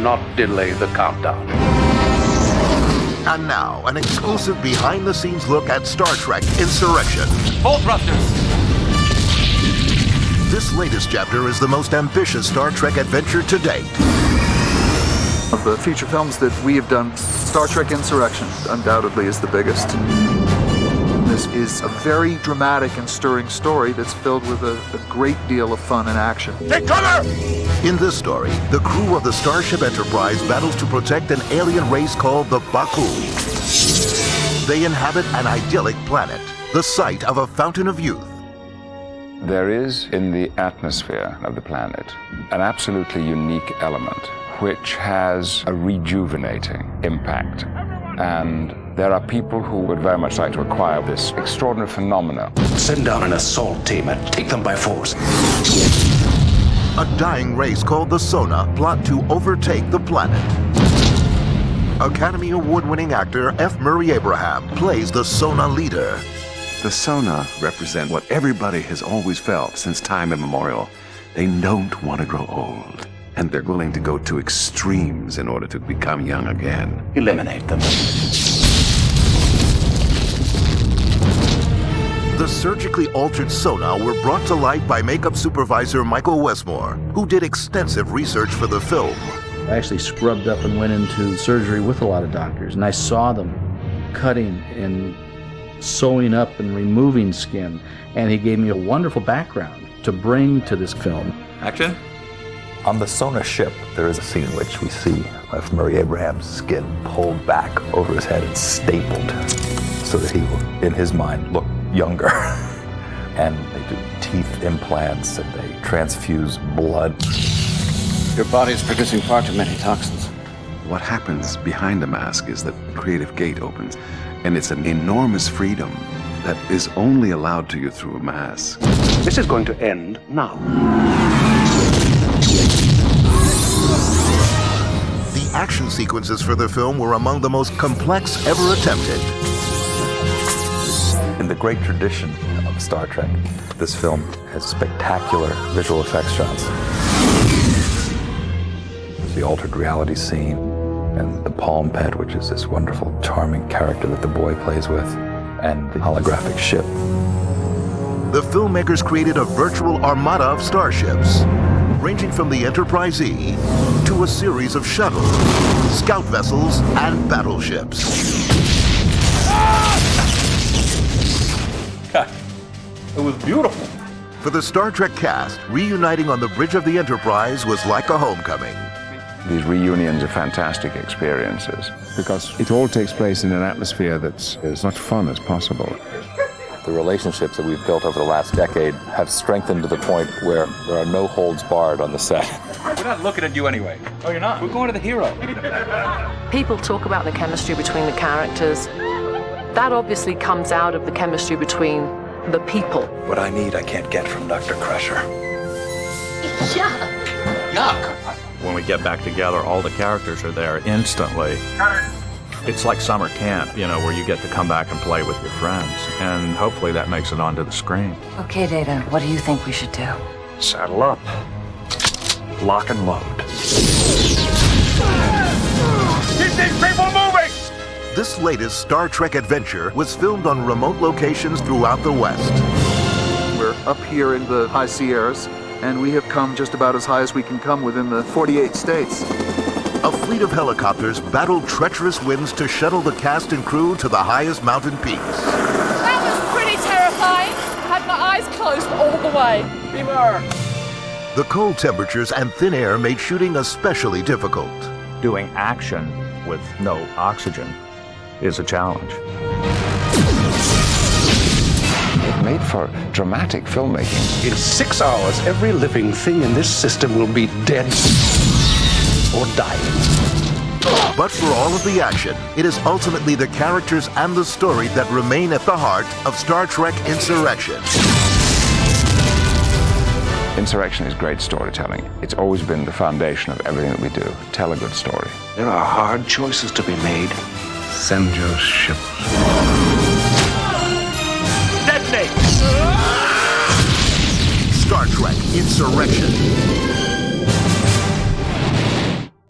not delay the countdown. And now, an exclusive behind-the-scenes look at Star Trek Insurrection. Full thrusters! This latest chapter is the most ambitious Star Trek adventure to date. Of the feature films that we have done, Star Trek Insurrection undoubtedly is the biggest. This is a very dramatic and stirring story that's filled with a great deal of fun and action. Take cover! In this story, the crew of the Starship Enterprise battles to protect an alien race called the Baku. They inhabit an idyllic planet, the site of a fountain of youth. There is in the atmosphere of the planet an absolutely unique element which has a rejuvenating impact. And there are people who would very much like to acquire this extraordinary phenomenon. Send down an assault team and take them by force. A dying race called the Sona plot to overtake the planet. Academy Award-winning actor F. Murray Abraham plays the Sona leader. The Sona represent what everybody has always felt since time immemorial. They don't want to grow old, and they're willing to go to extremes in order to become young again. Eliminate them. The surgically altered Sona were brought to life by makeup supervisor Michael Westmore, who did extensive research for the film. I actually scrubbed up and went into surgery with a lot of doctors, and I saw them cutting and sewing up and removing skin, and he gave me a wonderful background to bring to this film. Action. On the Sona ship, there is a scene in which we see F. Murray Abraham's skin pulled back over his head and stapled so that he will, in his mind, look younger. And they do teeth implants and they transfuse blood. Your body's producing far too many toxins. What happens behind the mask is that the creative gate opens, and it's an enormous freedom that is only allowed to you through a mask. This is going to end now. The action sequences for the film were among the most complex ever attempted. In the great tradition of Star Trek, this film has spectacular visual effects shots. The altered reality scene, and the palm pet, which is this wonderful, charming character that the boy plays with, and the holographic ship. The filmmakers created a virtual armada of starships, ranging from the Enterprise E to a series of shuttles, scout vessels, and battleships. It was beautiful. For the Star Trek cast, reuniting on the bridge of the Enterprise was like a homecoming. These reunions are fantastic experiences because it all takes place in an atmosphere that's as much fun as possible. The relationships that we've built over the last decade have strengthened to the point where there are no holds barred on the set. We're not looking at you anyway. Oh, you're not? We're going to the hero. People talk about the chemistry between the characters. That obviously comes out of the chemistry between the people. What I need, I can't get from Dr. Crusher. Yuck! When we get back together, all the characters are there instantly. It's like summer camp, you know, where you get to come back and play with your friends. And hopefully that makes it onto the screen. Okay, Data, what do you think we should do? Saddle up. Lock and load. Keep these people moving! This latest Star Trek adventure was filmed on remote locations throughout the West. We're up here in the high Sierras, and we have come just about as high as we can come within the 48 states. A fleet of helicopters battled treacherous winds to shuttle the cast and crew to the highest mountain peaks. That was pretty terrifying. I had my eyes closed all the way. Beamer! The cold temperatures and thin air made shooting especially difficult. Doing action with no oxygen is a challenge. it made for dramatic filmmaking. In 6 hours, every living thing in this system will be dead or dying. But for all of the action, it is ultimately the characters and the story that remain at the heart of Star Trek Insurrection. Insurrection is great storytelling. It's always been the foundation of everything that we do. Tell a good story. There are hard choices to be made. Send your ship. Detonate! Star Trek Insurrection.